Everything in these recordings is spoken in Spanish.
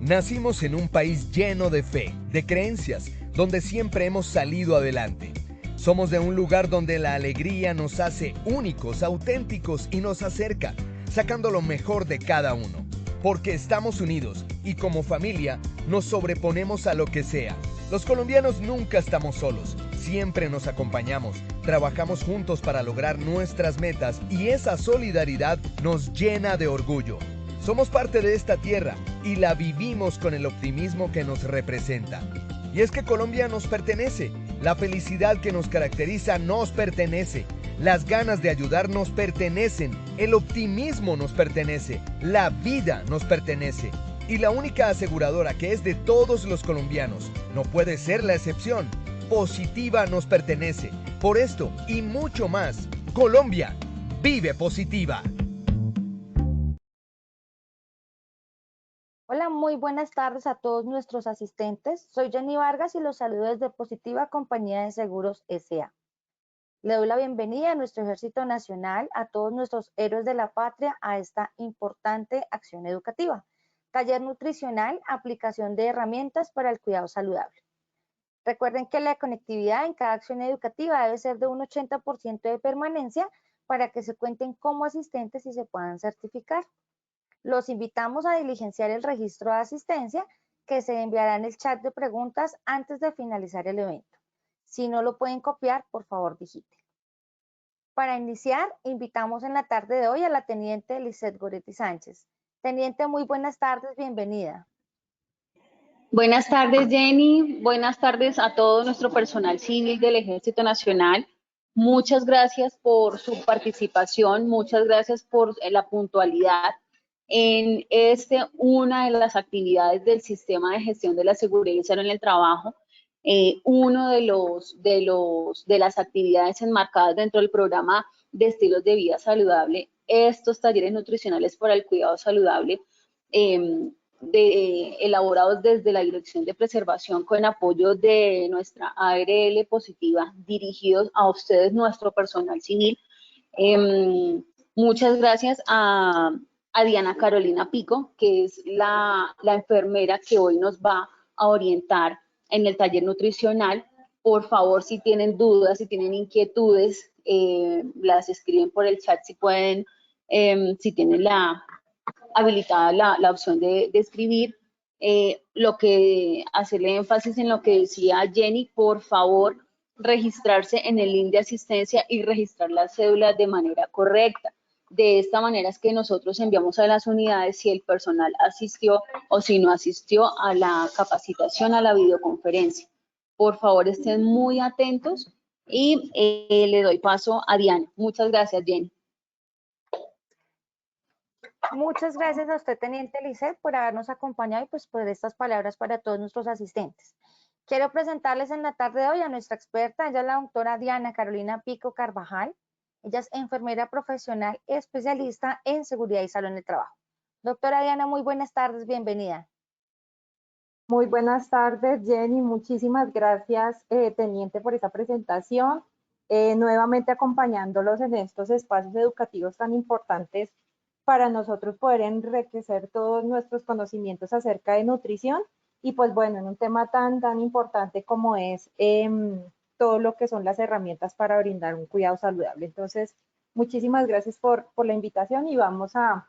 Nacimos en un país lleno de fe, de creencias, donde siempre hemos salido adelante. Somos de un lugar donde la alegría nos hace únicos, auténticos y nos acerca, sacando lo mejor de cada uno. Porque estamos unidos y como familia nos sobreponemos a lo que sea. Los colombianos nunca estamos solos, siempre nos acompañamos, trabajamos juntos para lograr nuestras metas y esa solidaridad nos llena de orgullo. Somos parte de esta tierra y la vivimos con el optimismo que nos representa. Y es que Colombia nos pertenece, la felicidad que nos caracteriza nos pertenece, las ganas de ayudar nos pertenecen, el optimismo nos pertenece, la vida nos pertenece. Y la única aseguradora que es de todos los colombianos, no puede ser la excepción, Positiva nos pertenece. Por esto y mucho más, Colombia vive Positiva. Hola, muy buenas tardes a todos nuestros asistentes. Soy Jenny Vargas y los saludo desde Positiva Compañía de Seguros S.A. Le doy la bienvenida a nuestro Ejército Nacional, a todos nuestros héroes de la patria, a esta importante acción educativa. Taller nutricional, aplicación de herramientas para el cuidado saludable. Recuerden que la conectividad en cada acción educativa debe ser de un 80% de permanencia para que se cuenten como asistentes y se puedan certificar. Los invitamos a diligenciar el registro de asistencia que se enviará en el chat de preguntas antes de finalizar el evento. Si no lo pueden copiar, por favor digite. Para iniciar, invitamos en la tarde de hoy a la Teniente Lisette Goretti Sánchez. Teniente, muy buenas tardes, bienvenida. Buenas tardes, Jenny. Buenas tardes a todo nuestro personal civil del Ejército Nacional. Muchas gracias por su participación, muchas gracias por la puntualidad en una de las actividades del sistema de gestión de la seguridad y salud en el trabajo, uno de las actividades enmarcadas dentro del programa de estilos de vida saludable, estos talleres nutricionales para el cuidado saludable, elaborados desde la Dirección de Preservación con apoyo de nuestra ARL Positiva, dirigidos a ustedes, nuestro personal civil. Muchas gracias a Diana Carolina Pico, que es la enfermera que hoy nos va a orientar en el taller nutricional. Por favor, si tienen dudas, si tienen inquietudes, las escriben por el chat si pueden, si tienen habilitada la opción de escribir. Lo que hacerle énfasis en lo que decía Jenny, por favor, registrarse en el link de asistencia y registrar las cédulas de manera correcta. De esta manera es que nosotros enviamos a las unidades si el personal asistió o si no asistió a la capacitación, a la videoconferencia. Por favor, estén muy atentos y le doy paso a Diana. Muchas gracias, Jenny. Muchas gracias a usted, Teniente Lisette, por habernos acompañado y pues por estas palabras para todos nuestros asistentes. Quiero presentarles en la tarde de hoy a nuestra experta, ella es la doctora Diana Carolina Pico Carvajal. Ella es enfermera profesional especialista en seguridad y salud en el trabajo. Doctora Diana, muy buenas tardes, bienvenida. Muy buenas tardes, Jenny. Muchísimas gracias, Teniente, por esta presentación. Nuevamente acompañándolos en estos espacios educativos tan importantes para nosotros poder enriquecer todos nuestros conocimientos acerca de nutrición y pues bueno, en un tema tan importante como es todo lo que son las herramientas para brindar un cuidado saludable. Entonces, muchísimas gracias por la invitación y vamos a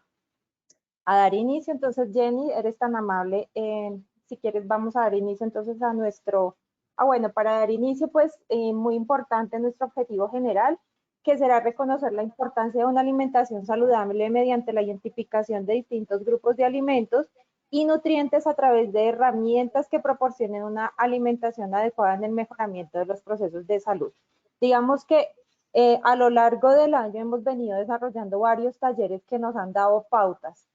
dar inicio. Entonces, Jenny, eres tan amable, si quieres vamos a dar inicio entonces a nuestro, bueno, para dar inicio pues muy importante nuestro objetivo general, que será reconocer la importancia de una alimentación saludable mediante la identificación de distintos grupos de alimentos y nutrientes a través de herramientas que proporcionen una alimentación adecuada en el mejoramiento de los procesos de salud. Digamos que a lo largo del año hemos venido desarrollando varios talleres que nos han dado pautas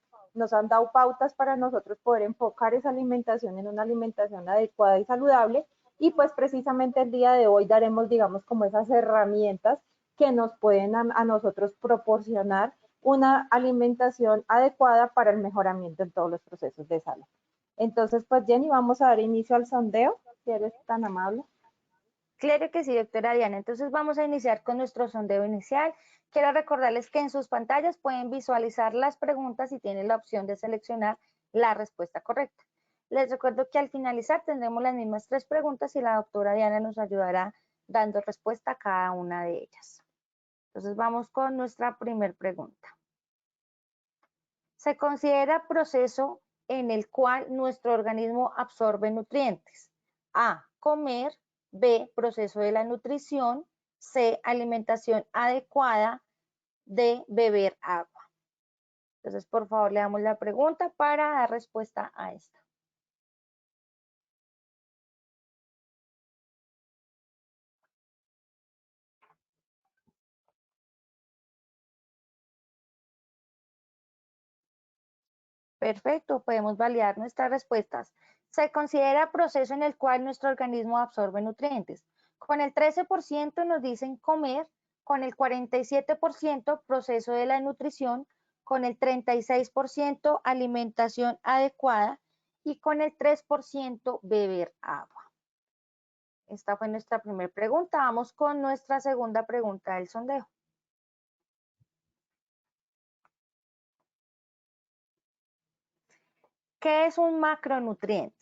para nosotros poder enfocar esa alimentación en una alimentación adecuada y saludable, y pues precisamente el día de hoy daremos, digamos, como esas herramientas que nos pueden a nosotros proporcionar una alimentación adecuada para el mejoramiento en todos los procesos de salud. Entonces, pues Jenny, vamos a dar inicio al sondeo, si eres tan amable. Claro que sí, doctora Diana. Entonces vamos a iniciar con nuestro sondeo inicial. Quiero recordarles que en sus pantallas pueden visualizar las preguntas y tienen la opción de seleccionar la respuesta correcta. Les recuerdo que al finalizar tendremos las mismas 3 preguntas y la doctora Diana nos ayudará dando respuesta a cada una de ellas. Entonces vamos con nuestra primera pregunta. Se considera proceso en el cual nuestro organismo absorbe nutrientes. A, comer. B, proceso de la nutrición. C, alimentación adecuada. D, beber agua. Entonces, por favor, le damos la pregunta para dar respuesta a esta. Perfecto, podemos validar nuestras respuestas. Se considera proceso en el cual nuestro organismo absorbe nutrientes. Con el 13% nos dicen comer, con el 47% proceso de la nutrición, con el 36% alimentación adecuada y con el 3% beber agua. Esta fue nuestra primera pregunta. Vamos con nuestra segunda pregunta del sondeo. ¿Qué es un macronutriente?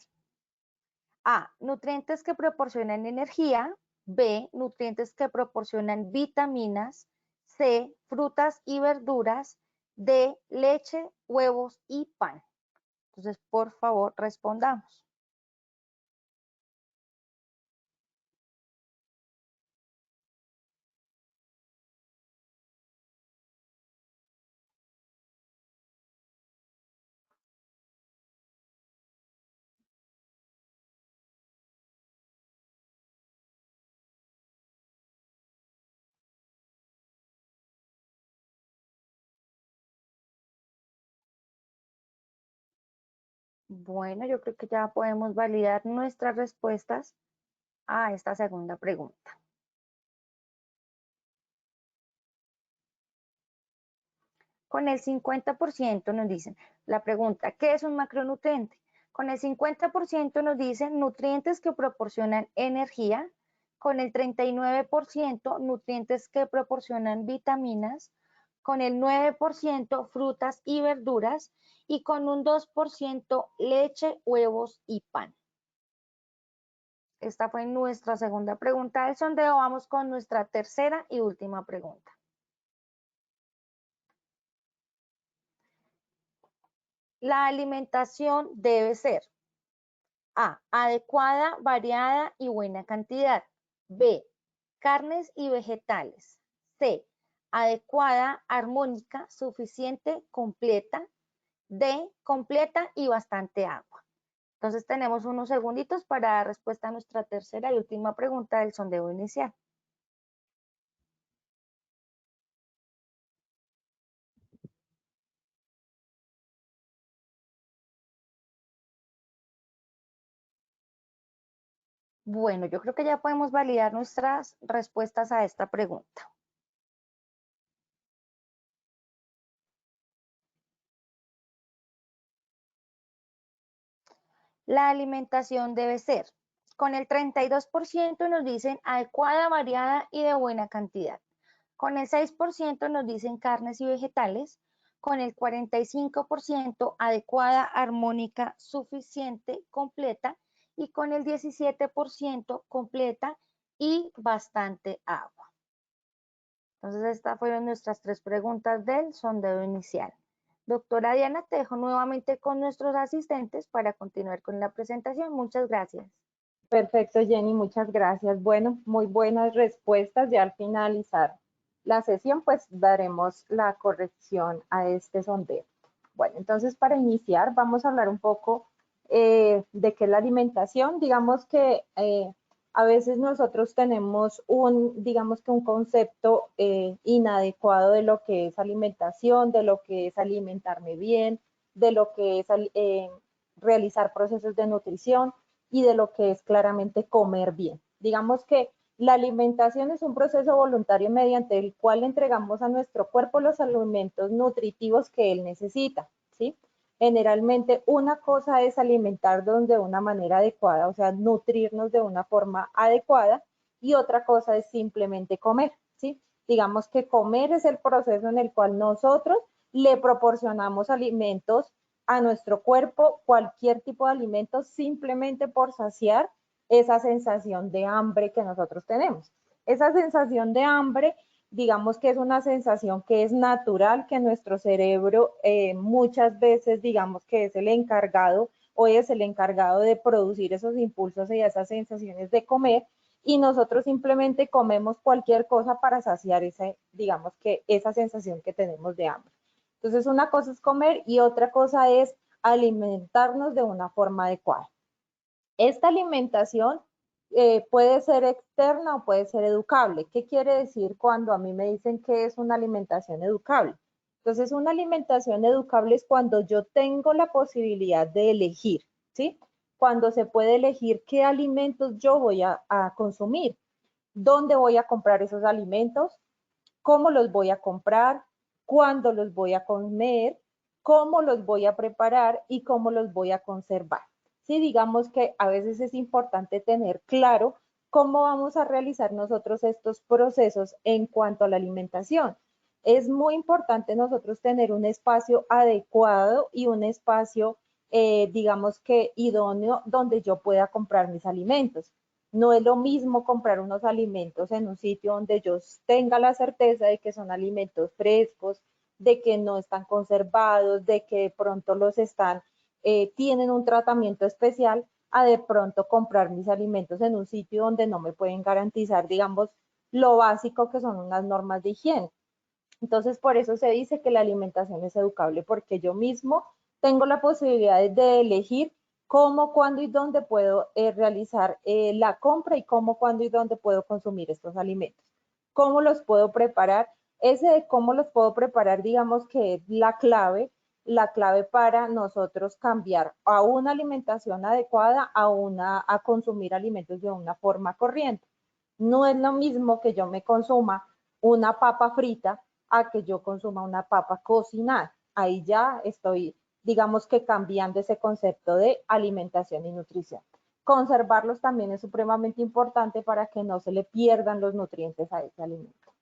A, nutrientes que proporcionan energía. B, nutrientes que proporcionan vitaminas. C, frutas y verduras. D, leche, huevos y pan. Entonces, por favor, respondamos. Bueno, yo creo que ya podemos validar nuestras respuestas a esta segunda pregunta. Con el 50% nos dicen, la pregunta, ¿qué es un macronutriente? Con el 50% nos dicen nutrientes que proporcionan energía, con el 39% nutrientes que proporcionan vitaminas, con el 9% frutas y verduras y con un 2% leche, huevos y pan. Esta fue nuestra segunda pregunta del sondeo. Vamos con nuestra tercera y última pregunta. La alimentación debe ser A, adecuada, variada y buena cantidad. B, carnes y vegetales. C, adecuada, armónica, suficiente, completa. D, completa y bastante agua. Entonces tenemos unos segunditos para dar respuesta a nuestra tercera y última pregunta del sondeo inicial. Bueno, yo creo que ya podemos validar nuestras respuestas a esta pregunta. La alimentación debe ser, con el 32% nos dicen adecuada, variada y de buena cantidad. Con el 6% nos dicen carnes y vegetales. Con el 45% adecuada, armónica, suficiente, completa. Y con el 17% completa y bastante agua. Entonces, estas fueron nuestras 3 preguntas del sondeo inicial. Doctora Diana, te dejo nuevamente con nuestros asistentes para continuar con la presentación. Muchas gracias. Perfecto, Jenny, muchas gracias. Bueno, muy buenas respuestas. Ya al finalizar la sesión, pues daremos la corrección a este sondeo. Bueno, entonces para iniciar vamos a hablar un poco de qué es la alimentación. Digamos que a veces nosotros tenemos digamos que un concepto inadecuado de lo que es alimentación, de lo que es alimentarme bien, de lo que es realizar procesos de nutrición y de lo que es claramente comer bien. Digamos que la alimentación es un proceso voluntario mediante el cual entregamos a nuestro cuerpo los alimentos nutritivos que él necesita, ¿sí? Generalmente una cosa es alimentarnos de una manera adecuada, o sea, nutrirnos de una forma adecuada, y otra cosa es simplemente comer, ¿sí? Digamos que comer es el proceso en el cual nosotros le proporcionamos alimentos a nuestro cuerpo cualquier tipo de alimento simplemente por saciar esa sensación de hambre que nosotros tenemos. Esa sensación de hambre, digamos que es una sensación que es natural, que nuestro cerebro muchas veces, digamos que es el encargado o es el encargado de producir esos impulsos y esas sensaciones de comer, y nosotros simplemente comemos cualquier cosa para saciar ese, digamos que esa sensación que tenemos de hambre. Entonces, una cosa es comer y otra cosa es alimentarnos de una forma adecuada. Esta alimentación puede ser externa o puede ser educable. ¿Qué quiere decir cuando a mí me dicen que es una alimentación educable? Entonces, una alimentación educable es cuando yo tengo la posibilidad de elegir, ¿sí? Cuando se puede elegir qué alimentos yo voy a consumir, dónde voy a comprar esos alimentos, cómo los voy a comprar, cuándo los voy a comer, cómo los voy a preparar y cómo los voy a conservar. Sí, digamos que a veces es importante tener claro cómo vamos a realizar nosotros estos procesos en cuanto a la alimentación. Es muy importante nosotros tener un espacio adecuado y un espacio, digamos que idóneo, donde yo pueda comprar mis alimentos. No es lo mismo comprar unos alimentos en un sitio donde yo tenga la certeza de que son alimentos frescos, de que no están conservados, de que de pronto tienen un tratamiento especial, a de pronto comprar mis alimentos en un sitio donde no me pueden garantizar, digamos, lo básico que son unas normas de higiene. Entonces, por eso se dice que la alimentación es educable, porque yo mismo tengo la posibilidad de elegir cómo, cuándo y dónde puedo realizar la compra y cómo, cuándo y dónde puedo consumir estos alimentos. ¿Cómo los puedo preparar? Ese de cómo los puedo preparar, digamos que es la clave para nosotros cambiar a una alimentación adecuada a consumir alimentos de una forma corriente. No es lo mismo que yo me consuma una papa frita a que yo consuma una papa cocinada. Ahí ya estoy, digamos que cambiando ese concepto de alimentación y nutrición. Conservarlos también es supremamente importante para que no se le pierdan los nutrientes a ese alimento.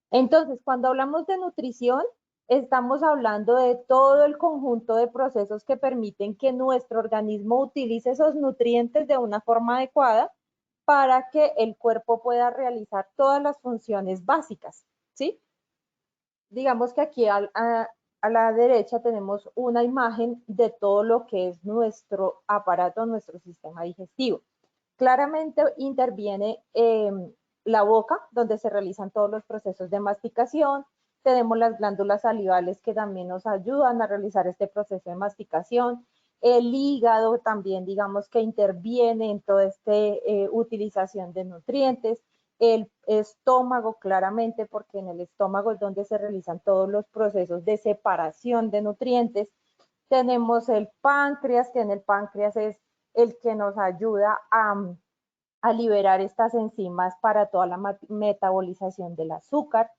Entonces, cuando hablamos de nutrición, estamos hablando de todo el conjunto de procesos que permiten que nuestro organismo utilice esos nutrientes de una forma adecuada para que el cuerpo pueda realizar todas las funciones básicas, ¿sí? Digamos que aquí a la derecha tenemos una imagen de todo lo que es nuestro aparato, nuestro sistema digestivo. Claramente interviene la boca, donde se realizan todos los procesos de masticación. Tenemos las glándulas salivales que también nos ayudan a realizar este proceso de masticación. El hígado también, digamos que interviene en toda esta utilización de nutrientes. El estómago, claramente, porque en el estómago es donde se realizan todos los procesos de separación de nutrientes. Tenemos el páncreas, que en el páncreas es el que nos ayuda a liberar estas enzimas para toda la metabolización del azúcar.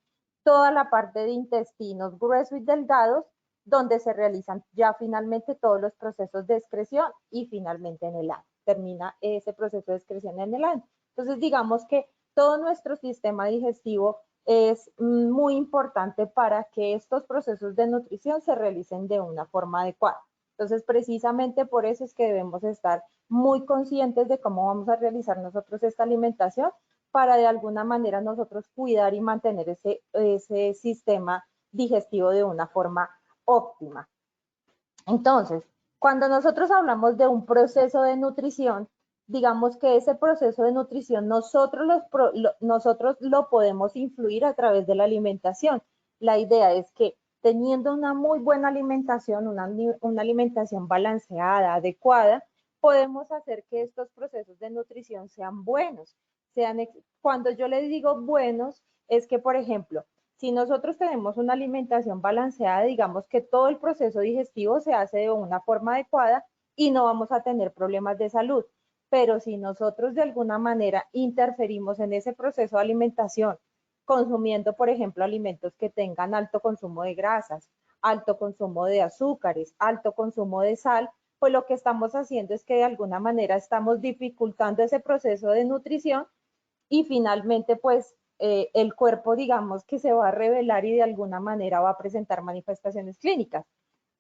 Toda la parte de intestinos gruesos y delgados, donde se realizan ya finalmente todos los procesos de excreción y finalmente en el ano. Termina ese proceso de excreción en el ano. Entonces, digamos que todo nuestro sistema digestivo es muy importante para que estos procesos de nutrición se realicen de una forma adecuada. Entonces, precisamente por eso es que debemos estar muy conscientes de cómo vamos a realizar nosotros esta alimentación para de alguna manera nosotros cuidar y mantener ese sistema digestivo de una forma óptima. Entonces, cuando nosotros hablamos de un proceso de nutrición, digamos que ese proceso de nutrición nosotros lo podemos influir a través de la alimentación. La idea es que teniendo una muy buena alimentación, una alimentación balanceada, adecuada, podemos hacer que estos procesos de nutrición sean buenos. Cuando yo les digo buenos, es que, por ejemplo, si nosotros tenemos una alimentación balanceada, digamos que todo el proceso digestivo se hace de una forma adecuada y no vamos a tener problemas de salud. Pero si nosotros de alguna manera interferimos en ese proceso de alimentación, consumiendo, por ejemplo, alimentos que tengan alto consumo de grasas, alto consumo de azúcares, alto consumo de sal, pues lo que estamos haciendo es que de alguna manera estamos dificultando ese proceso de nutrición y finalmente pues el cuerpo digamos que se va a revelar y de alguna manera va a presentar manifestaciones clínicas.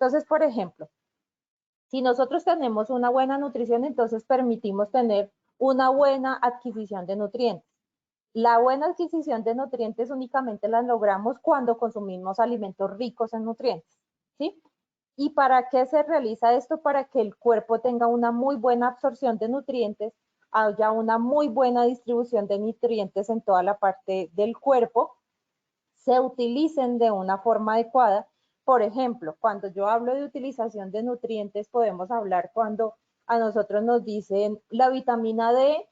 Entonces, por ejemplo, si nosotros tenemos una buena nutrición, entonces permitimos tener una buena adquisición de nutrientes. La buena adquisición de nutrientes únicamente la logramos cuando consumimos alimentos ricos en nutrientes, ¿sí? ¿Y para qué se realiza esto? Para que el cuerpo tenga una muy buena absorción de nutrientes, haya una muy buena distribución de nutrientes en toda la parte del cuerpo, se utilicen de una forma adecuada. Por ejemplo, cuando yo hablo de utilización de nutrientes, podemos hablar cuando a nosotros nos dicen la vitamina D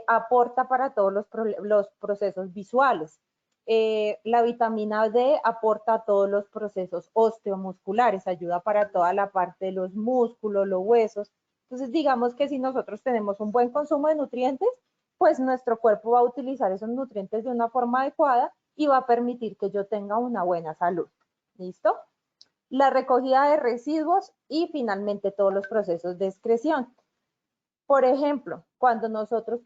aporta para todos los procesos visuales. La vitamina D aporta a todos los procesos osteomusculares, ayuda para toda la parte de los músculos, los huesos. Entonces, digamos que si nosotros tenemos un buen consumo de nutrientes, pues nuestro cuerpo va a utilizar esos nutrientes de una forma adecuada y va a permitir que yo tenga una buena salud. ¿Listo? La recogida de residuos y finalmente todos los procesos de excreción. Por ejemplo, cuando nosotros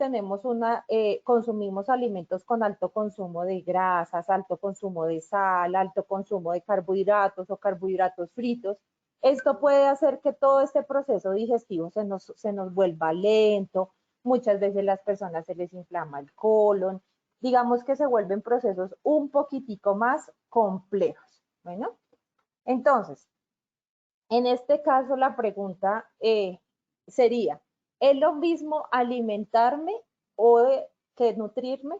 consumimos alimentos con alto consumo de grasas, alto consumo de sal, alto consumo de carbohidratos o carbohidratos fritos, esto puede hacer que todo este proceso digestivo se nos vuelva lento. Muchas veces las personas se les inflama el colon. Digamos que se vuelven procesos un poquitico más complejos. Bueno, entonces, en este caso la pregunta sería, ¿es lo mismo alimentarme que nutrirme?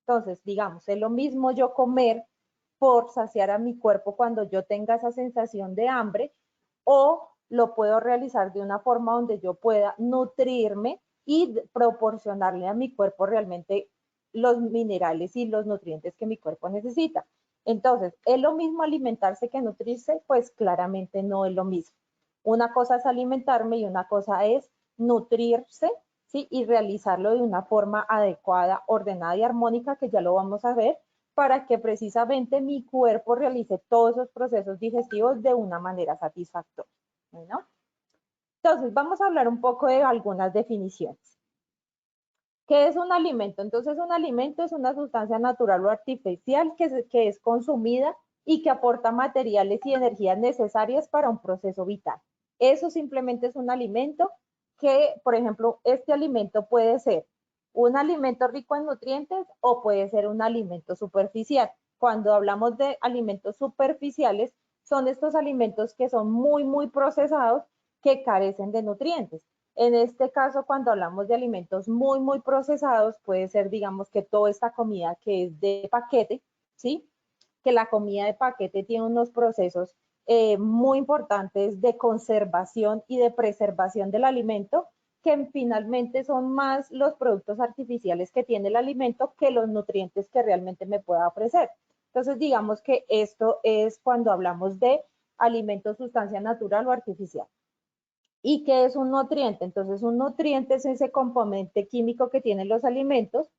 Entonces, digamos, ¿es lo mismo yo comer por saciar a mi cuerpo cuando yo tenga esa sensación de hambre? ¿O lo puedo realizar de una forma donde yo pueda nutrirme y proporcionarle a mi cuerpo realmente los minerales y los nutrientes que mi cuerpo necesita? Entonces, ¿es lo mismo alimentarse que nutrirse? Pues claramente no es lo mismo. Una cosa es alimentarme y una cosa es nutrirse, ¿sí? Y realizarlo de una forma adecuada, ordenada y armónica, que ya lo vamos a ver, para que precisamente mi cuerpo realice todos esos procesos digestivos de una manera satisfactoria. ¿No? Entonces, vamos a hablar un poco de algunas definiciones. ¿Qué es un alimento? Entonces, un alimento es una sustancia natural o artificial que es consumida y que aporta materiales y energías necesarias para un proceso vital. Eso simplemente es un alimento que, por ejemplo, este alimento puede ser un alimento rico en nutrientes o puede ser un alimento superficial. Cuando hablamos de alimentos superficiales, son estos alimentos que son muy procesados, que carecen de nutrientes. En este caso, cuando hablamos de alimentos muy procesados, puede ser, digamos, que toda esta comida que es de paquete, ¿sí? Que la comida de paquete tiene unos procesos muy importantes de conservación y de preservación del alimento, que finalmente son más los productos artificiales que tiene el alimento que los nutrientes que realmente me pueda ofrecer. Entonces, digamos que esto es cuando hablamos de alimentos, sustancia natural o artificial. ¿Y qué es un nutriente? Entonces, un nutriente es ese componente químico que tienen los alimentos,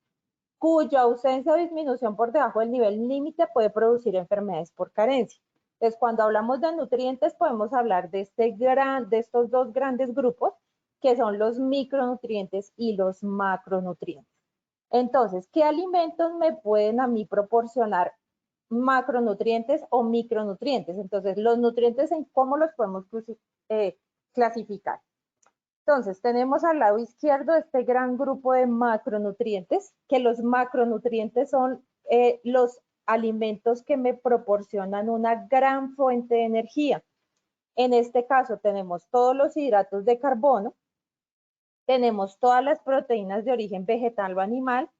cuya ausencia o disminución por debajo del nivel límite puede producir enfermedades por carencia. Entonces, cuando hablamos de nutrientes, podemos hablar de estos dos grandes grupos, que son los micronutrientes y los macronutrientes. Entonces, ¿qué alimentos me pueden a mí proporcionar macronutrientes o micronutrientes? Entonces, los nutrientes, ¿cómo los podemos clasificar? Entonces, tenemos al lado izquierdo este gran grupo de macronutrientes, que los macronutrientes son los alimentos que me proporcionan una gran fuente de energía. En este caso tenemos todos los hidratos de carbono, tenemos todas las proteínas de origen vegetal o animal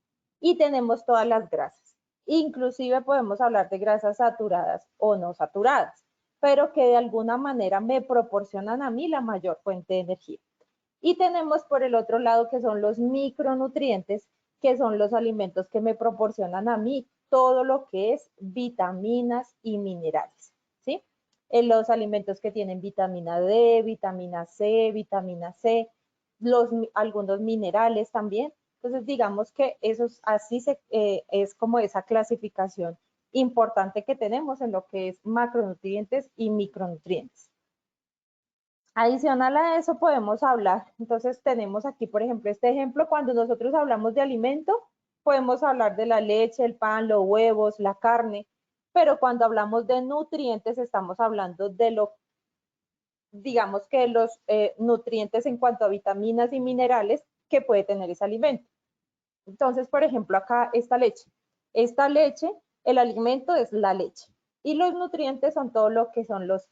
y tenemos todas las grasas. Inclusive podemos hablar de grasas saturadas o no saturadas, pero que de alguna manera me proporcionan a mí la mayor fuente de energía. Y tenemos por el otro lado que son los micronutrientes, que son los alimentos que me proporcionan a mí todo lo que es vitaminas y minerales, ¿sí? Los alimentos que tienen vitamina D, vitamina C, algunos minerales también. Entonces, digamos que es como esa clasificación importante que tenemos en lo que es macronutrientes y micronutrientes. Adicional a eso podemos hablar, entonces tenemos aquí, por ejemplo, este ejemplo, cuando nosotros hablamos de alimento, podemos hablar de la leche, el pan, los huevos, la carne, pero cuando hablamos de nutrientes estamos hablando de lo digamos que los nutrientes en cuanto a vitaminas y minerales que puede tener ese alimento. Entonces, por ejemplo, acá esta leche, el alimento es la leche y los nutrientes son todo lo que son las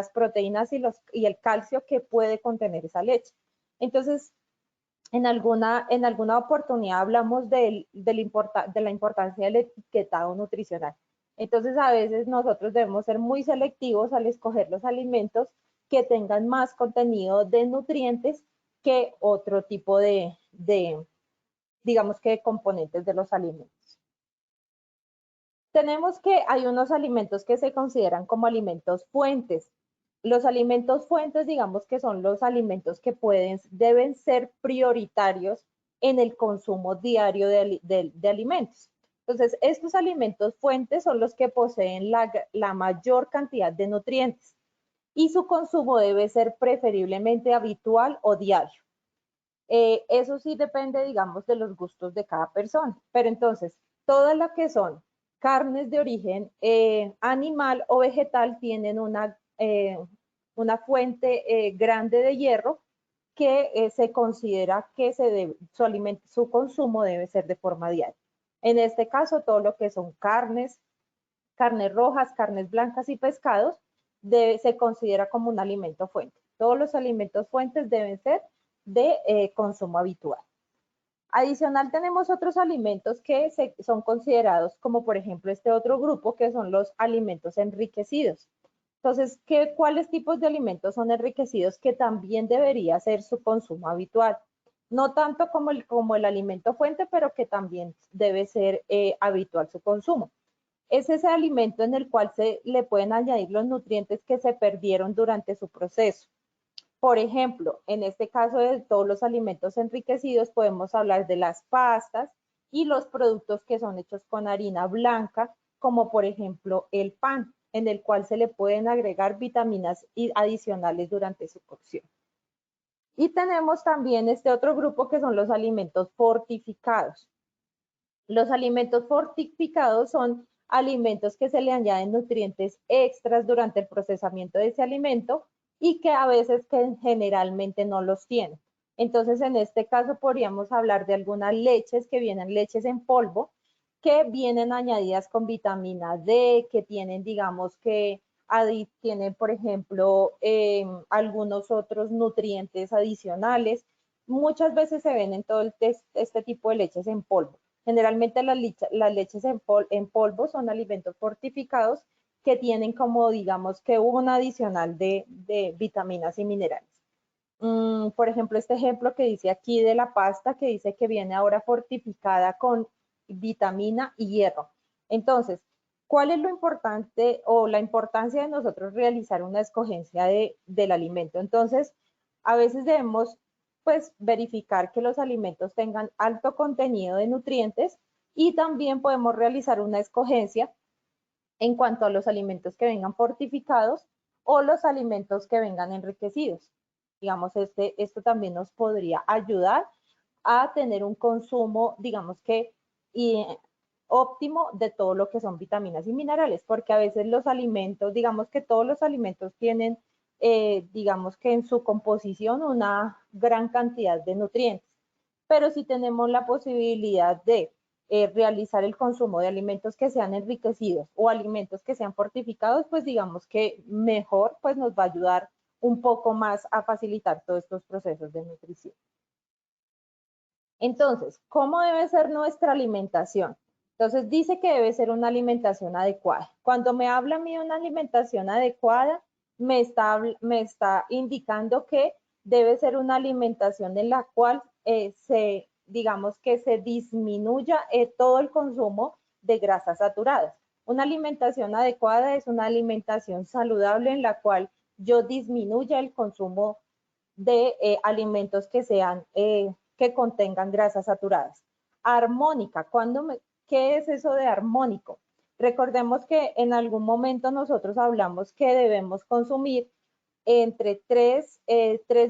proteínas y el calcio que puede contener esa leche. Entonces, en alguna oportunidad hablamos de la importancia del etiquetado nutricional. Entonces, a veces nosotros debemos ser muy selectivos al escoger los alimentos que tengan más contenido de nutrientes que otro tipo digamos que de componentes de los alimentos. Tenemos que hay unos alimentos que se consideran como alimentos fuentes. Los alimentos fuentes, digamos que son los alimentos que deben ser prioritarios en el consumo diario de alimentos. Entonces, estos alimentos fuentes son los que poseen la mayor cantidad de nutrientes y su consumo debe ser preferiblemente habitual o diario. Eso sí depende, digamos, de los gustos de cada persona. Pero entonces, todas las que son carnes de origen animal o vegetal tienen una fuente grande de hierro que se considera que su consumo debe ser de forma diaria. En este caso, todo lo que son carnes rojas, carnes blancas y pescados se considera como un alimento fuente. Todos los alimentos fuentes deben ser de consumo habitual. Adicional, tenemos otros alimentos que son considerados como, por ejemplo, este otro grupo que son los alimentos enriquecidos. Entonces, ¿cuáles tipos de alimentos son enriquecidos que también debería ser su consumo habitual? No tanto como el alimento fuente, pero que también debe ser habitual su consumo. Es ese alimento en el cual se le pueden añadir los nutrientes que se perdieron durante su proceso. Por ejemplo, en este caso de todos los alimentos enriquecidos, podemos hablar de las pastas y los productos que son hechos con harina blanca, como por ejemplo el pan, en el cual se le pueden agregar vitaminas adicionales durante su cocción. Y tenemos también este otro grupo que son los alimentos fortificados. Los alimentos fortificados son alimentos que se le añaden nutrientes extras durante el procesamiento de ese alimento y que a veces que generalmente no los tienen. Entonces, en este caso podríamos hablar de algunas leches que vienen, leches en polvo, que vienen añadidas con vitamina D, que tienen, digamos que tienen, por ejemplo, algunos otros nutrientes adicionales. Muchas veces se ven en todo este tipo de leches en polvo. Generalmente las leches en polvo son alimentos fortificados que tienen como, digamos, que un adicional de vitaminas y minerales. Por ejemplo, este ejemplo que dice aquí de la pasta, que dice que viene ahora fortificada con vitamina y hierro. Entonces, ¿cuál es lo importante o la importancia de nosotros realizar una escogencia del alimento? Entonces, a veces debemos pues verificar que los alimentos tengan alto contenido de nutrientes y también podemos realizar una escogencia en cuanto a los alimentos que vengan fortificados o los alimentos que vengan enriquecidos. Digamos, esto también nos podría ayudar a tener un consumo, digamos que óptimo de todo lo que son vitaminas y minerales, porque a veces los alimentos, digamos que todos los alimentos tienen, digamos que en su composición una gran cantidad de nutrientes, pero si tenemos la posibilidad de realizar el consumo de alimentos que sean enriquecidos o alimentos que sean fortificados, pues digamos que mejor, pues nos va a ayudar un poco más a facilitar todos estos procesos de nutrición. Entonces, ¿cómo debe ser nuestra alimentación? Entonces, dice que debe ser una alimentación adecuada. Cuando me habla a mí de una alimentación adecuada, me está indicando que debe ser una alimentación en la cual digamos que se disminuya todo el consumo de grasas saturadas. Una alimentación adecuada es una alimentación saludable en la cual yo disminuya el consumo de alimentos que contengan grasas saturadas. Armónica, ¿qué es eso de armónico? Recordemos que en algún momento nosotros hablamos que debemos consumir entre tres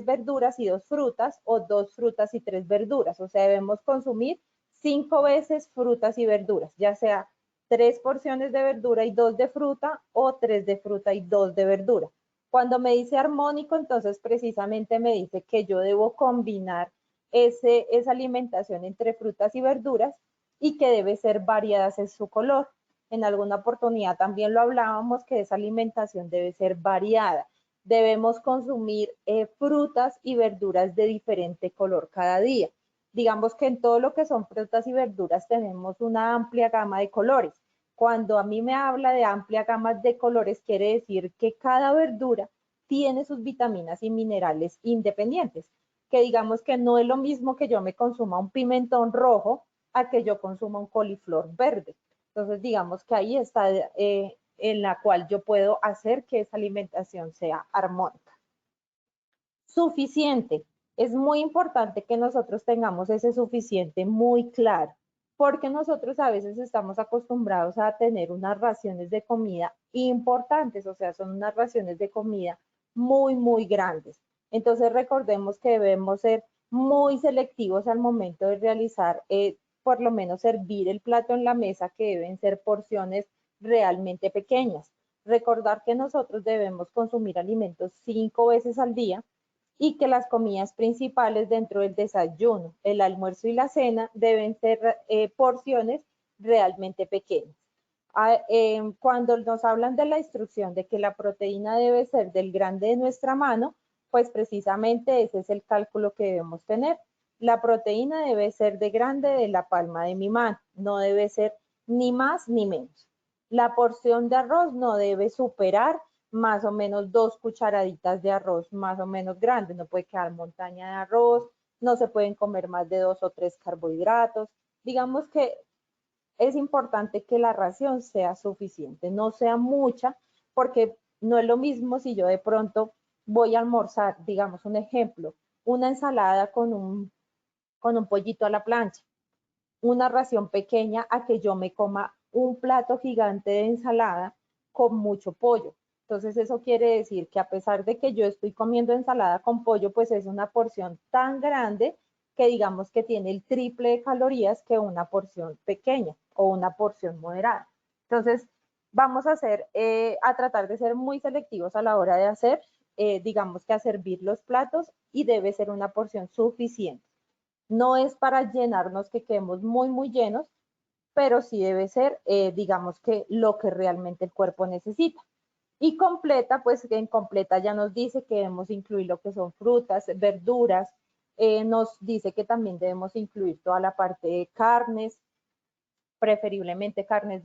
verduras y 2 frutas o 2 frutas y 3 verduras. O sea, debemos consumir 5 veces frutas y verduras, ya sea 3 porciones de verdura y 2 de fruta o 3 de fruta y 2 de verdura. Cuando me dice armónico, entonces precisamente me dice que yo debo combinar esa alimentación entre frutas y verduras y que debe ser variadas en su color. En alguna oportunidad también lo hablábamos que esa alimentación debe ser variada. Debemos consumir frutas y verduras de diferente color cada día. Digamos que en todo lo que son frutas y verduras tenemos una amplia gama de colores. Cuando a mí me habla de amplia gama de colores, quiere decir que cada verdura tiene sus vitaminas y minerales independientes, que digamos que no es lo mismo que yo me consuma un pimentón rojo a que yo consuma un coliflor verde. Entonces, digamos que ahí está en la cual yo puedo hacer que esa alimentación sea armónica. Suficiente. Es muy importante que nosotros tengamos ese suficiente muy claro, porque nosotros a veces estamos acostumbrados a tener unas raciones de comida importantes, o sea, son unas raciones de comida muy, muy grandes. Entonces recordemos que debemos ser muy selectivos al momento de realizar, por lo menos servir el plato en la mesa, que deben ser porciones realmente pequeñas. Recordar que nosotros debemos consumir alimentos 5 veces al día y que las comidas principales dentro del desayuno, el almuerzo y la cena deben ser porciones realmente pequeñas. Cuando nos hablan de la instrucción de que la proteína debe ser del grande de nuestra mano, pues precisamente ese es el cálculo que debemos tener. La proteína debe ser de grande de la palma de mi mano, no debe ser ni más ni menos. La porción de arroz no debe superar más o menos 2 cucharaditas de arroz más o menos grandes, no puede quedar montaña de arroz, no se pueden comer más de 2 o 3 carbohidratos. Digamos que es importante que la ración sea suficiente, no sea mucha, porque no es lo mismo si yo de pronto voy a almorzar, digamos un ejemplo, una ensalada con un pollito a la plancha, una ración pequeña a que yo me coma un plato gigante de ensalada con mucho pollo. Entonces eso quiere decir que a pesar de que yo estoy comiendo ensalada con pollo, pues es una porción tan grande que digamos que tiene el triple de calorías que una porción pequeña o una porción moderada. Entonces vamos a tratar de ser muy selectivos a la hora de hacer, digamos que a servir los platos, y debe ser una porción suficiente. No es para llenarnos que quedemos muy, muy llenos, pero sí debe ser, digamos que lo que realmente el cuerpo necesita. Y completa, pues en completa ya nos dice que debemos incluir lo que son frutas, verduras, nos dice que también debemos incluir toda la parte de carnes, preferiblemente carnes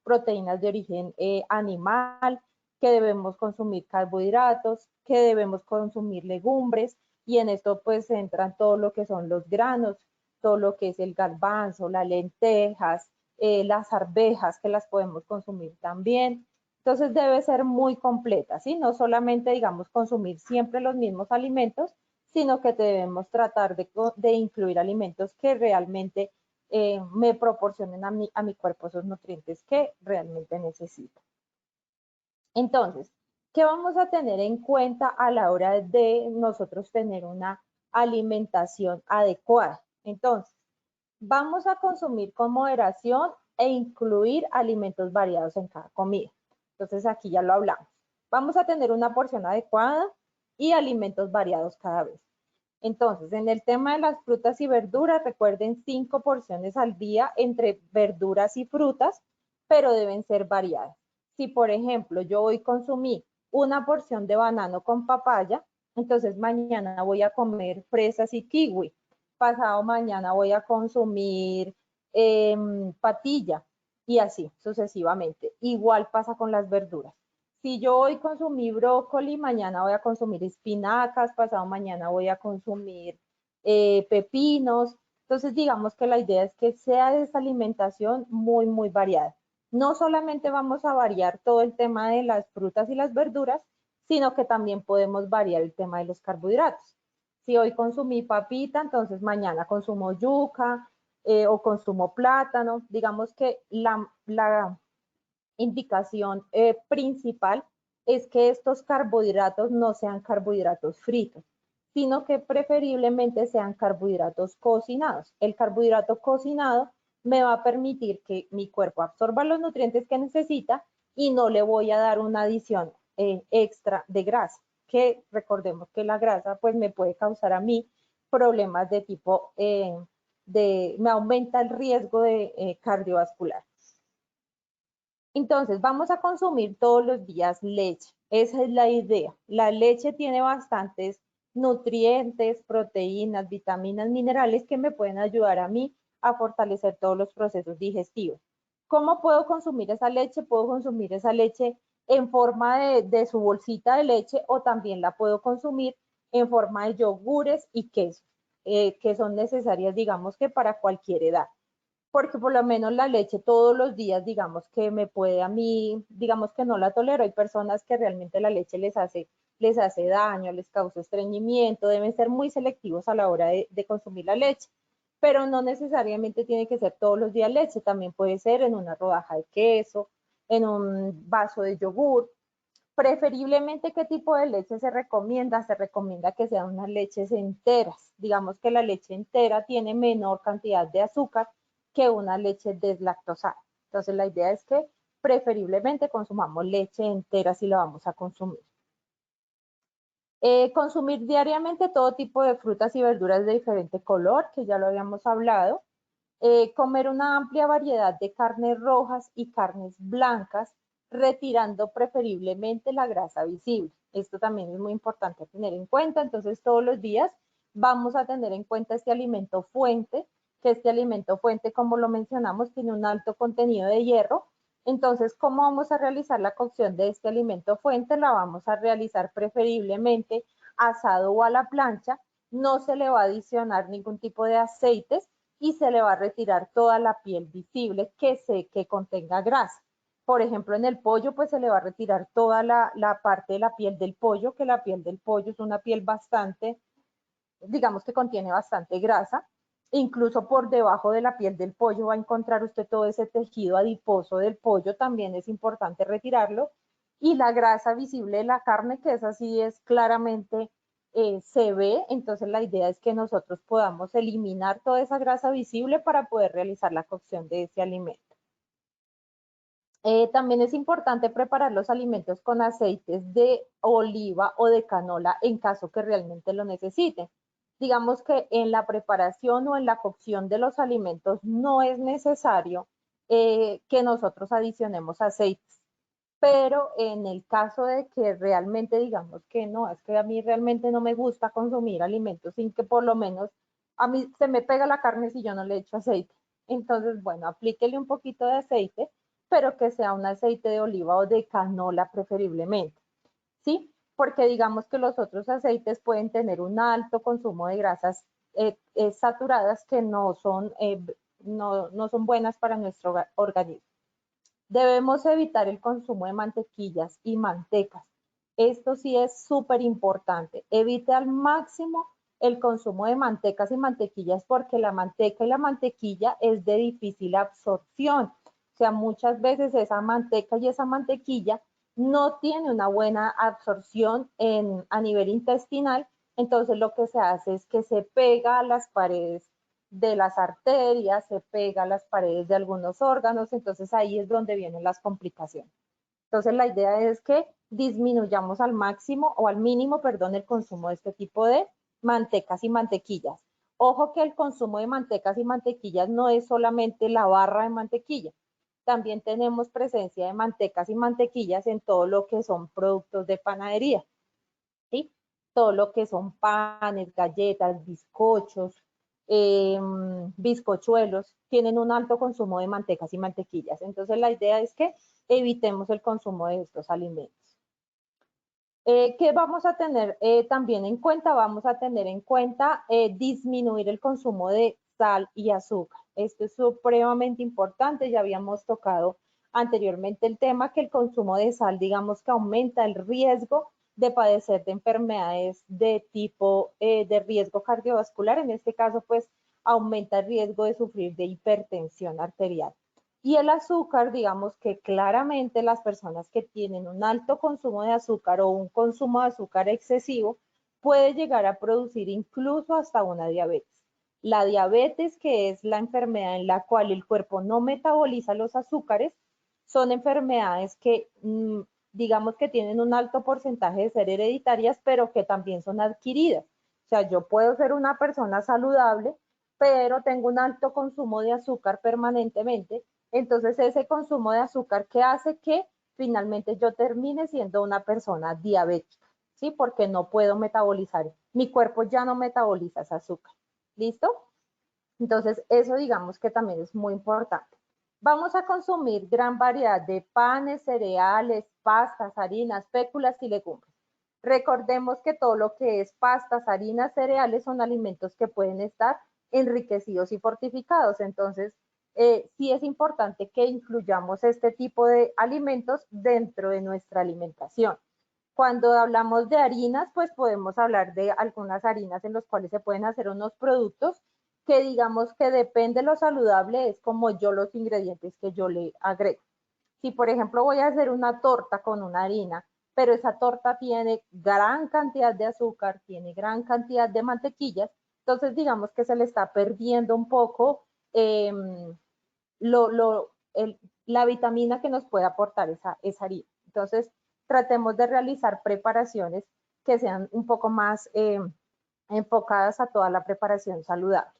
proteínas de origen animal, que debemos consumir carbohidratos, que debemos consumir legumbres, y en esto pues entran todo lo que son los granos, todo lo que es el garbanzo, las lentejas, las arvejas, que las podemos consumir también. Entonces debe ser muy completa, ¿sí? No solamente, digamos, consumir siempre los mismos alimentos, sino que debemos tratar de incluir alimentos que realmente me proporcionen a mi cuerpo esos nutrientes que realmente necesito. Entonces, ¿qué vamos a tener en cuenta a la hora de nosotros tener una alimentación adecuada? Entonces, vamos a consumir con moderación e incluir alimentos variados en cada comida. Entonces, aquí ya lo hablamos. Vamos a tener una porción adecuada y alimentos variados cada vez. Entonces, en el tema de las frutas y verduras, recuerden 5 porciones al día entre verduras y frutas, pero deben ser variadas. Si, por ejemplo, yo hoy consumí una porción de banano con papaya, entonces mañana voy a comer fresas y kiwi. Pasado mañana voy a consumir patilla, y así sucesivamente. Igual pasa con las verduras. Si yo hoy consumí brócoli, mañana voy a consumir espinacas, pasado mañana voy a consumir pepinos. Entonces, digamos que la idea es que sea de esa alimentación muy, muy variada. No solamente vamos a variar todo el tema de las frutas y las verduras, sino que también podemos variar el tema de los carbohidratos. Si hoy consumí papita, entonces mañana consumo yuca o consumo plátano. Digamos que la indicación principal es que estos carbohidratos no sean carbohidratos fritos, sino que preferiblemente sean carbohidratos cocinados. El carbohidrato cocinado me va a permitir que mi cuerpo absorba los nutrientes que necesita y no le voy a dar una adición extra de grasa, que recordemos que la grasa pues me puede causar a mí problemas de tipo, me aumenta el riesgo de cardiovascular. Entonces, vamos a consumir todos los días leche. Esa es la idea. La leche tiene bastantes nutrientes, proteínas, vitaminas, minerales que me pueden ayudar a mí a fortalecer todos los procesos digestivos. ¿Cómo puedo consumir esa leche? Puedo consumir esa leche en forma de su bolsita de leche o también la puedo consumir en forma de yogures y quesos, que son necesarias, digamos que para cualquier edad. Porque por lo menos la leche todos los días, digamos que me puede a mí, digamos que no la tolero. Hay personas que realmente la leche les hace daño, les causa estreñimiento, deben ser muy selectivos a la hora de consumir la leche. Pero no necesariamente tiene que ser todos los días leche, también puede ser en una rodaja de queso, en un vaso de yogur. Preferiblemente, ¿qué tipo de leche se recomienda? Se recomienda que sean unas leches enteras. Digamos que la leche entera tiene menor cantidad de azúcar que una leche deslactosada. Entonces, la idea es que preferiblemente consumamos leche entera si la vamos a consumir. Consumir diariamente todo tipo de frutas y verduras de diferente color, que ya lo habíamos hablado. Comer una amplia variedad de carnes rojas y carnes blancas, retirando preferiblemente la grasa visible. Esto también es muy importante tener en cuenta. Entonces, todos los días vamos a tener en cuenta este alimento fuente, que este alimento fuente, como lo mencionamos, tiene un alto contenido de hierro. Entonces, ¿cómo vamos a realizar la cocción de este alimento fuente? La vamos a realizar preferiblemente asado o a la plancha. No se le va a adicionar ningún tipo de aceites y se le va a retirar toda la piel visible que contenga grasa. Por ejemplo, en el pollo, pues se le va a retirar toda la parte de la piel del pollo, que la piel del pollo es una piel bastante, digamos que contiene bastante grasa. Incluso por debajo de la piel del pollo va a encontrar usted todo ese tejido adiposo del pollo, también es importante retirarlo. Y la grasa visible de la carne, que esa sí es claramente, se ve, entonces la idea es que nosotros podamos eliminar toda esa grasa visible para poder realizar la cocción de ese alimento. También es importante preparar los alimentos con aceites de oliva o de canola en caso que realmente lo necesiten. Digamos que en la preparación o en la cocción de los alimentos no es necesario que nosotros adicionemos aceites, pero en el caso de que realmente digamos que no, es que a mí realmente no me gusta consumir alimentos sin que por lo menos a mí se me pega la carne si yo no le echo aceite. Entonces, bueno, aplíquele un poquito de aceite, pero que sea un aceite de oliva o de canola preferiblemente, ¿sí? Porque digamos que los otros aceites pueden tener un alto consumo de grasas saturadas que no son buenas para nuestro organismo. Debemos evitar el consumo de mantequillas y mantecas. Esto sí es súper importante. Evite al máximo el consumo de mantecas y mantequillas porque la manteca y la mantequilla es de difícil absorción. O sea, muchas veces esa manteca y esa mantequilla no tiene una buena absorción a nivel intestinal. Entonces lo que se hace es que se pega a las paredes de las arterias, se pega a las paredes de algunos órganos, entonces ahí es donde vienen las complicaciones. Entonces la idea es que disminuyamos al máximo o al mínimo, perdón, el consumo de este tipo de mantecas y mantequillas. Ojo que el consumo de mantecas y mantequillas no es solamente la barra de mantequilla, también tenemos presencia de mantecas y mantequillas en todo lo que son productos de panadería, ¿sí? Todo lo que son panes, galletas, bizcochos, bizcochuelos, tienen un alto consumo de mantecas y mantequillas. Entonces la idea es que evitemos el consumo de estos alimentos. ¿Qué vamos a tener también en cuenta? Vamos a tener en cuenta disminuir el consumo de sal y azúcar. Esto es supremamente importante, ya habíamos tocado anteriormente el tema que el consumo de sal, digamos que aumenta el riesgo de padecer de enfermedades de tipo de riesgo cardiovascular. En este caso, pues aumenta el riesgo de sufrir de hipertensión arterial. Y el azúcar, digamos que claramente las personas que tienen un alto consumo de azúcar o un consumo de azúcar excesivo puede llegar a producir incluso hasta una diabetes. La diabetes, que es la enfermedad en la cual el cuerpo no metaboliza los azúcares, son enfermedades que digamos que tienen un alto porcentaje de ser hereditarias, pero que también son adquiridas. O sea, yo puedo ser una persona saludable, pero tengo un alto consumo de azúcar permanentemente. Entonces, ese consumo de azúcar que hace que finalmente yo termine siendo una persona diabética, ¿sí? Porque no puedo metabolizar, mi cuerpo ya no metaboliza ese azúcar. ¿Listo? Entonces, eso digamos que también es muy importante. Vamos a consumir gran variedad de panes, cereales, pastas, harinas, féculas y legumbres. Recordemos que todo lo que es pastas, harinas, cereales son alimentos que pueden estar enriquecidos y fortificados. Entonces, sí es importante que incluyamos este tipo de alimentos dentro de nuestra alimentación. Cuando hablamos de harinas, pues podemos hablar de algunas harinas en las cuales se pueden hacer unos productos que digamos que depende de lo saludable, es como yo los ingredientes que yo le agrego. Si por ejemplo voy a hacer una torta con una harina, pero esa torta tiene gran cantidad de azúcar, tiene gran cantidad de mantequillas, entonces digamos que se le está perdiendo un poco la vitamina que nos puede aportar esa harina. Entonces, tratemos de realizar preparaciones que sean un poco más enfocadas a toda la preparación saludable.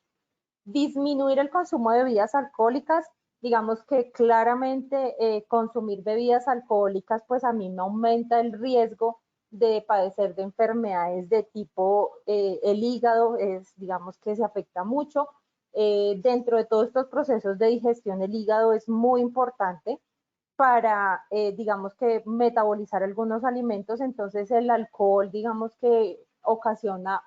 Disminuir el consumo de bebidas alcohólicas, digamos que claramente consumir bebidas alcohólicas, pues a mí me aumenta el riesgo de padecer de enfermedades de tipo el hígado, digamos que se afecta mucho. Dentro de todos estos procesos de digestión, el hígado es muy importante para, digamos que, metabolizar algunos alimentos. Entonces el alcohol, digamos que ocasiona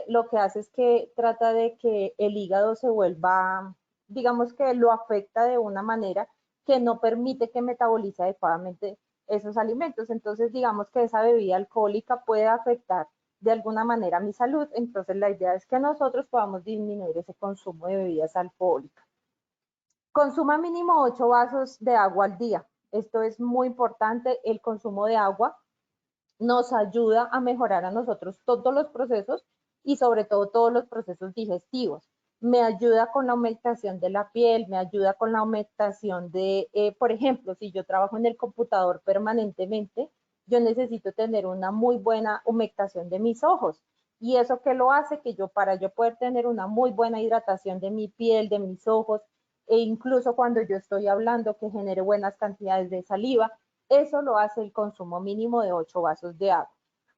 lo que hace es que trata de que el hígado se vuelva, digamos que lo afecta de una manera que no permite que metabolice adecuadamente esos alimentos. Entonces, digamos que esa bebida alcohólica puede afectar de alguna manera mi salud. Entonces, la idea es que nosotros podamos disminuir ese consumo de bebidas alcohólicas. Consuma mínimo 8 vasos de agua al día. Esto es muy importante, el consumo de agua nos ayuda a mejorar a nosotros todos los procesos y sobre todo todos los procesos digestivos. Me ayuda con la aumentación de la piel, me ayuda con la aumentación de, por ejemplo, si yo trabajo en el computador permanentemente, yo necesito tener una muy buena humectación de mis ojos. Y eso que lo hace que para yo poder tener una muy buena hidratación de mi piel, de mis ojos, e incluso cuando yo estoy hablando que genere buenas cantidades de saliva, eso lo hace el consumo mínimo de 8 vasos de agua.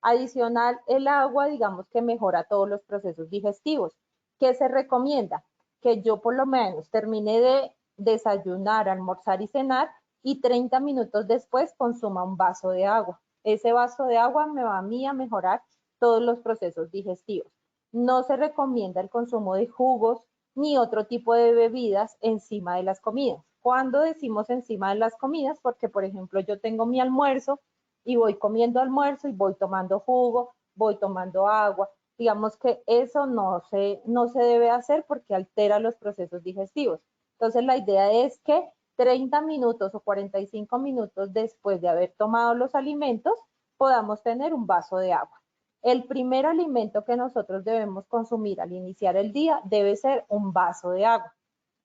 Adicional, el agua, digamos que mejora todos los procesos digestivos. ¿Qué se recomienda? Que yo por lo menos termine de desayunar, almorzar y cenar y 30 minutos después consuma un vaso de agua. Ese vaso de agua me va a mí a mejorar todos los procesos digestivos. No se recomienda el consumo de jugos ni otro tipo de bebidas encima de las comidas. ¿Cuándo decimos encima de las comidas? Porque, por ejemplo, yo tengo mi almuerzo y voy comiendo almuerzo y voy tomando jugo, voy tomando agua. Digamos que eso no se debe hacer porque altera los procesos digestivos. Entonces, la idea es que 30 minutos o 45 minutos después de haber tomado los alimentos, podamos tener un vaso de agua. El primer alimento que nosotros debemos consumir al iniciar el día debe ser un vaso de agua.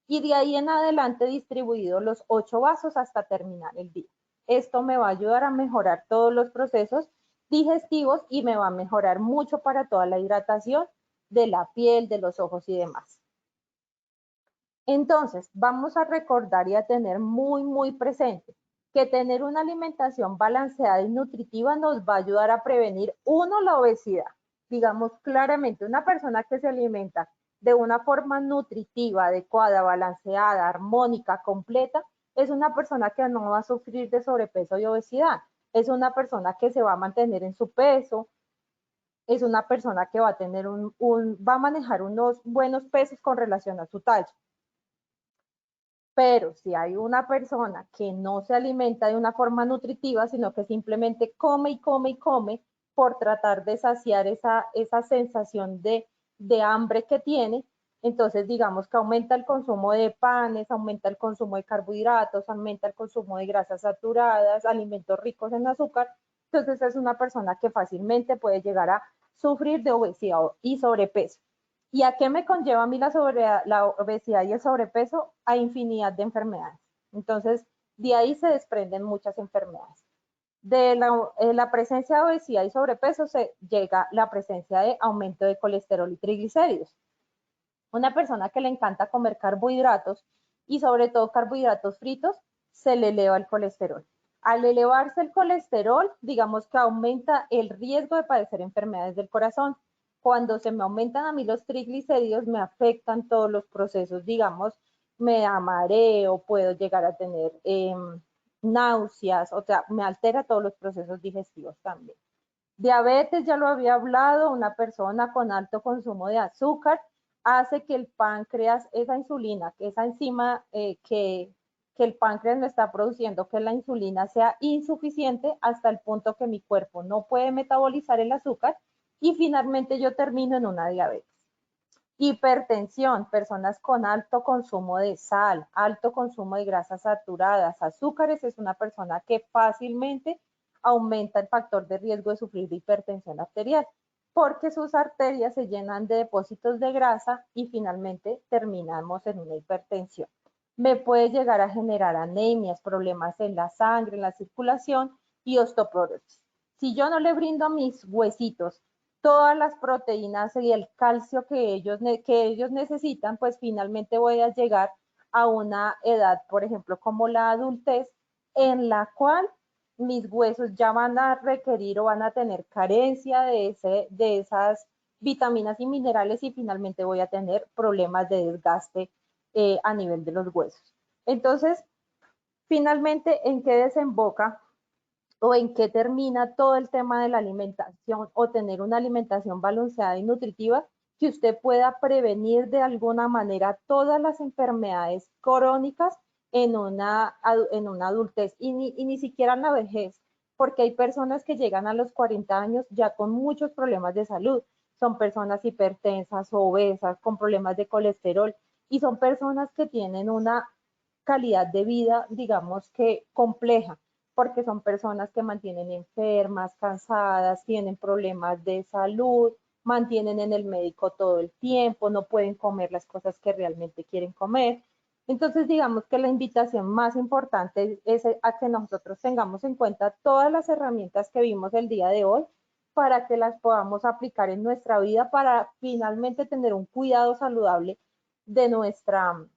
Y de ahí en adelante distribuido los 8 vasos hasta terminar el día. Esto me va a ayudar a mejorar todos los procesos digestivos y me va a mejorar mucho para toda la hidratación de la piel, de los ojos y demás. Entonces, vamos a recordar y a tener muy, muy presente que tener una alimentación balanceada y nutritiva nos va a ayudar a prevenir, uno, la obesidad. Digamos claramente, una persona que se alimenta de una forma nutritiva, adecuada, balanceada, armónica, completa, es una persona que no va a sufrir de sobrepeso y obesidad. Es una persona que se va a mantener en su peso, es una persona que va a tener va a manejar unos buenos pesos con relación a su talla. Pero si hay una persona que no se alimenta de una forma nutritiva, sino que simplemente come y come y come por tratar de saciar esa sensación de hambre que tiene, entonces digamos que aumenta el consumo de panes, aumenta el consumo de carbohidratos, aumenta el consumo de grasas saturadas, alimentos ricos en azúcar. Entonces es una persona que fácilmente puede llegar a sufrir de obesidad y sobrepeso. ¿Y a qué me conlleva a mí la obesidad y el sobrepeso? A infinidad de enfermedades. Entonces, De ahí se desprenden muchas enfermedades. De la presencia de obesidad y sobrepeso se llega la presencia de aumento de colesterol y triglicéridos. Una persona que le encanta comer carbohidratos y sobre todo carbohidratos fritos, se le eleva el colesterol. Al elevarse el colesterol, digamos que aumenta el riesgo de padecer enfermedades del corazón. Cuando se me aumentan a mí los triglicéridos, me afectan todos los procesos, digamos, me da mareo, puedo llegar a tener náuseas, o sea, me altera todos los procesos digestivos también. Diabetes, ya lo había hablado, una persona con alto consumo de azúcar hace que el páncreas, esa insulina, que esa enzima que el páncreas no está produciendo, que la insulina sea insuficiente hasta el punto que mi cuerpo no puede metabolizar el azúcar y finalmente yo termino en una diabetes. Hipertensión, personas con alto consumo de sal, alto consumo de grasas saturadas, azúcares, es una persona que fácilmente aumenta el factor de riesgo de sufrir de hipertensión arterial, porque sus arterias se llenan de depósitos de grasa y finalmente terminamos en una hipertensión. Me puede llegar a generar anemias, problemas en la sangre, en la circulación y osteoporosis. Si yo no le brindo a mis huesitos todas las proteínas y el calcio que ellos necesitan, pues finalmente voy a llegar a una edad, por ejemplo, como la adultez, en la cual mis huesos ya van a requerir o van a tener carencia de esas vitaminas y minerales y finalmente voy a tener problemas de desgaste a nivel de los huesos. Entonces, finalmente, ¿en qué desemboca o en qué termina todo el tema de la alimentación o tener una alimentación balanceada y nutritiva? Que usted pueda prevenir de alguna manera todas las enfermedades crónicas en una adultez y ni siquiera en la vejez, porque hay personas que llegan a los 40 años ya con muchos problemas de salud. Son personas hipertensas, obesas, con problemas de colesterol y son personas que tienen una calidad de vida, digamos que compleja, porque son personas que mantienen enfermas, cansadas, tienen problemas de salud, mantienen en el médico todo el tiempo, no pueden comer las cosas que realmente quieren comer. Entonces, digamos que la invitación más importante es a que nosotros tengamos en cuenta todas las herramientas que vimos el día de hoy para que las podamos aplicar en nuestra vida para finalmente tener un cuidado saludable de nuestro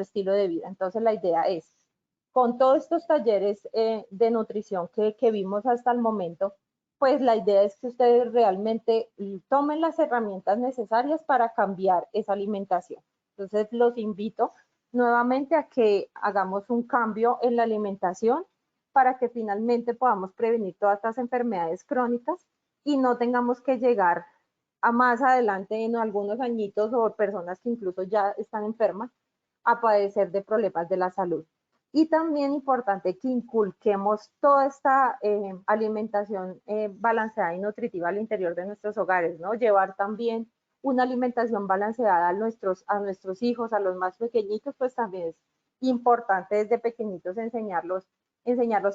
estilo de vida. Entonces, la idea es, con todos estos talleres de nutrición que vimos hasta el momento, pues la idea es que ustedes realmente tomen las herramientas necesarias para cambiar esa alimentación. Entonces, los invito nuevamente a que hagamos un cambio en la alimentación para que finalmente podamos prevenir todas estas enfermedades crónicas y no tengamos que llegar a más adelante en algunos añitos o personas que incluso ya están enfermas a padecer de problemas de la salud. Y también importante que inculquemos toda esta alimentación balanceada y nutritiva al interior de nuestros hogares, ¿no? Llevar también una alimentación balanceada a nuestros hijos, a los más pequeñitos, pues también es importante desde pequeñitos enseñarlos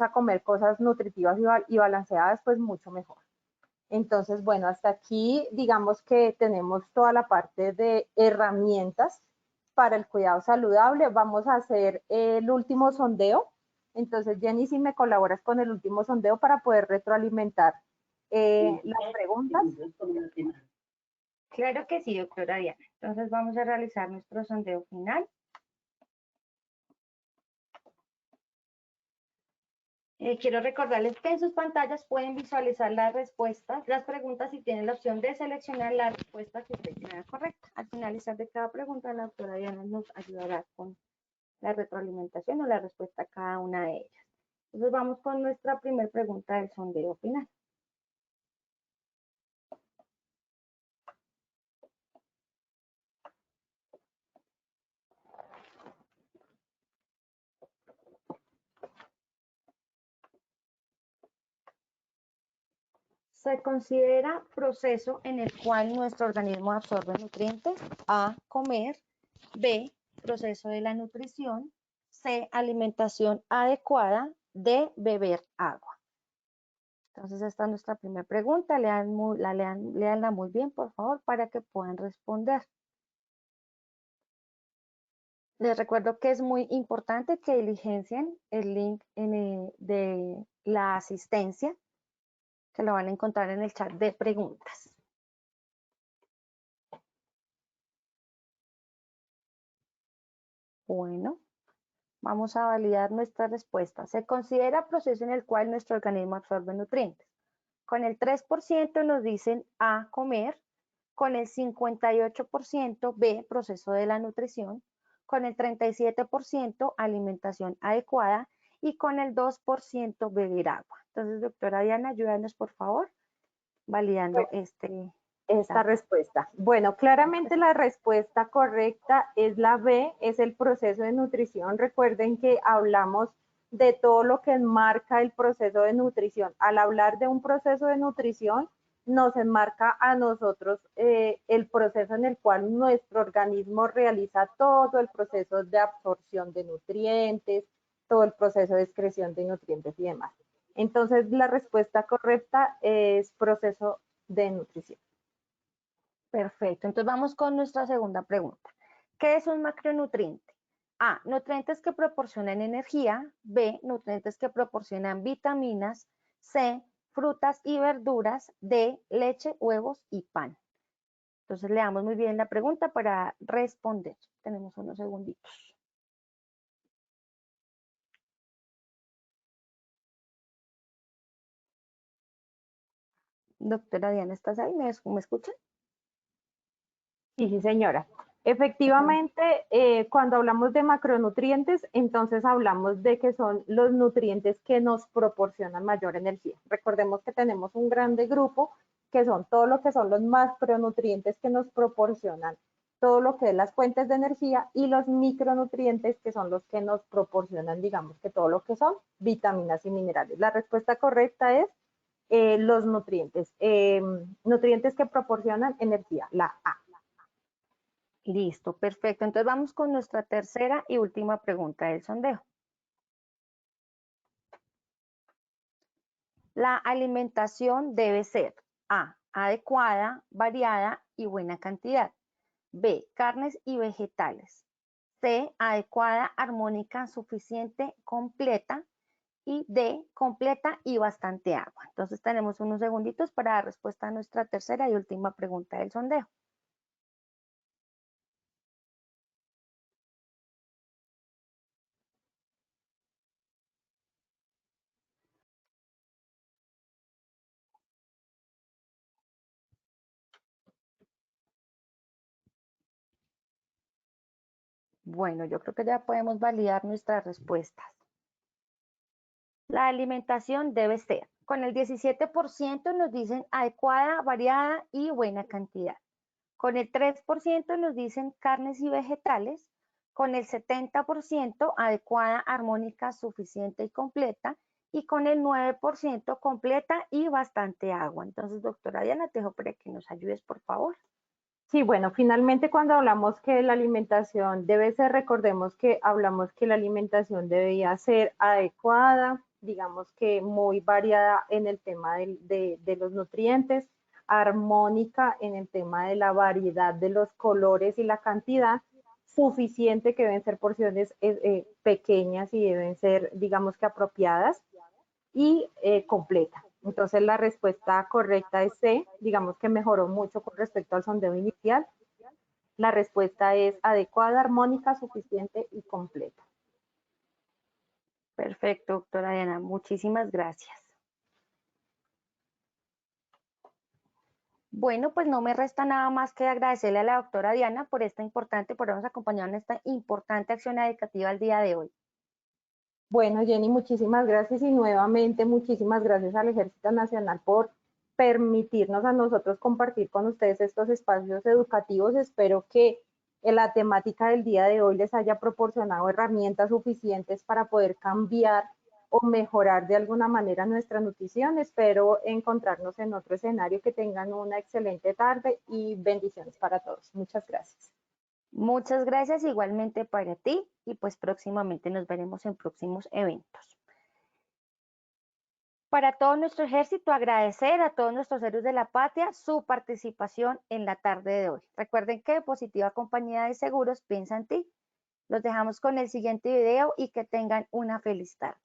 a comer cosas nutritivas y balanceadas, pues mucho mejor. Entonces, bueno, hasta aquí digamos que tenemos toda la parte de herramientas para el cuidado saludable. Vamos a hacer el último sondeo. Entonces, Jenny, si me colaboras con el último sondeo para poder retroalimentar las preguntas. Claro que sí, doctora Diana. Entonces, vamos a realizar nuestro sondeo final. Quiero recordarles que en sus pantallas pueden visualizar las respuestas, las preguntas y tienen la opción de seleccionar la respuesta que usted crea correcta. Al finalizar de cada pregunta, la doctora Diana nos ayudará con la retroalimentación o la respuesta a cada una de ellas. Entonces vamos con nuestra primera pregunta del sondeo final. Se considera proceso en el cual nuestro organismo absorbe nutrientes. A, comer. B, proceso de la nutrición. C, alimentación adecuada. D, beber agua. Entonces esta es nuestra primera pregunta. Leanla muy bien, por favor, para que puedan responder. Les recuerdo que es muy importante que diligencien el link de la asistencia, que lo van a encontrar en el chat de preguntas. Bueno, vamos a validar nuestra respuesta. Se considera proceso en el cual nuestro organismo absorbe nutrientes. Con el 3% nos dicen A, comer. Con el 58% B, proceso de la nutrición. Con el 37% alimentación adecuada. Y con el 2% beber agua. Entonces, doctora Diana, ayúdanos por favor validando esta respuesta. Bueno, claramente la respuesta correcta es la B, es el proceso de nutrición. Recuerden que hablamos de todo lo que enmarca el proceso de nutrición. Al hablar de un proceso de nutrición, nos enmarca a nosotros el proceso en el cual nuestro organismo realiza todo el proceso de absorción de nutrientes, todo el proceso de excreción de nutrientes y demás. Entonces, la respuesta correcta es proceso de nutrición. Perfecto, entonces vamos con nuestra segunda pregunta. ¿Qué es un macronutriente? A, nutrientes que proporcionan energía. B, nutrientes que proporcionan vitaminas. C, frutas y verduras. D, leche, huevos y pan. Entonces leamos muy bien la pregunta para responder. Tenemos unos segunditos. Doctora Diana, ¿estás ahí? ¿Me escuchan? Sí, señora. Efectivamente, cuando hablamos de macronutrientes, entonces hablamos de que son los nutrientes que nos proporcionan mayor energía. Recordemos que tenemos un grande grupo que son todo lo que son los macronutrientes que nos proporcionan todo lo que es las fuentes de energía y los micronutrientes que son los que nos proporcionan, digamos que todo lo que son vitaminas y minerales. La respuesta correcta es los nutrientes, nutrientes que proporcionan energía, la A. Listo, perfecto. Entonces vamos con nuestra tercera y última pregunta del sondeo. La alimentación debe ser A, adecuada, variada y buena cantidad. B, carnes y vegetales. C, adecuada, armónica, suficiente, completa. Y D, completa y bastante agua. Entonces tenemos unos segunditos para dar respuesta a nuestra tercera y última pregunta del sondeo. Bueno, yo creo que ya podemos validar nuestras respuestas. La alimentación debe ser, con el 17% nos dicen adecuada, variada y buena cantidad. Con el 3% nos dicen carnes y vegetales. Con el 70% adecuada, armónica, suficiente y completa. Y con el 9% completa y bastante agua. Entonces, doctora Diana, te dejo para que nos ayudes, por favor. Sí, bueno, finalmente cuando hablamos que la alimentación debe ser, recordemos que hablamos que la alimentación debía ser adecuada, digamos que muy variada en el tema de los nutrientes, armónica en el tema de la variedad de los colores y la cantidad, suficiente que deben ser porciones pequeñas y deben ser, digamos que apropiadas, y completa. Entonces la respuesta correcta es C, digamos que mejoró mucho con respecto al sondeo inicial. La respuesta es adecuada, armónica, suficiente y completa. Perfecto, doctora Diana, muchísimas gracias. Bueno, pues no me resta nada más que agradecerle a la doctora Diana por por habernos acompañado en esta importante acción educativa el día de hoy. Bueno, Jenny, muchísimas gracias y nuevamente muchísimas gracias al Ejército Nacional por permitirnos a nosotros compartir con ustedes estos espacios educativos. Espero que la temática del día de hoy les haya proporcionado herramientas suficientes para poder cambiar o mejorar de alguna manera nuestra nutrición. Espero encontrarnos en otro escenario. Que tengan una excelente tarde y bendiciones para todos. Muchas gracias. Muchas gracias igualmente para ti y pues próximamente nos veremos en próximos eventos. Para todo nuestro ejército, agradecer a todos nuestros héroes de la patria su participación en la tarde de hoy. Recuerden que Positiva Compañía de Seguros piensa en ti. Los dejamos con el siguiente video y que tengan una feliz tarde.